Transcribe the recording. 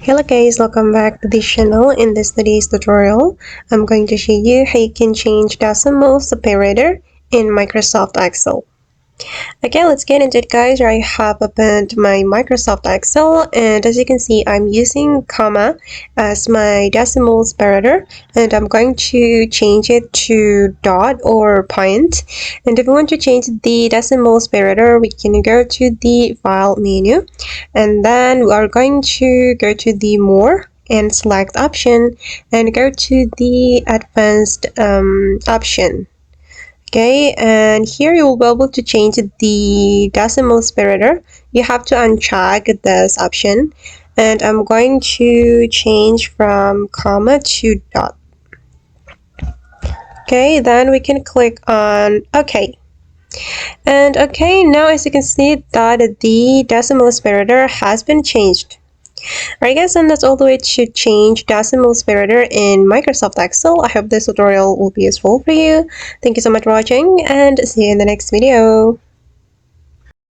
Hello guys, welcome back to this channel. In today's tutorial, I'm going to show you how you can change decimal separator in Microsoft Excel. Okay, let's get into it guys. I have opened my Microsoft Excel and as you can see, I'm using comma as my decimal separator and I'm going to change it to dot or point. And if we want to change the decimal separator, we can go to the file menu and then we are going to go to the more and select option and go to the advanced option. Okay, and here you will be able to change the decimal separator. You have to uncheck this option and I'm going to change from comma to dot. Okay, then we can click on OK. And okay, now as you can see that the decimal separator has been changed. Alright guys, and that's all the way to change decimal separator in Microsoft Excel. I hope this tutorial will be useful for you. Thank you so much for watching and see you in the next video.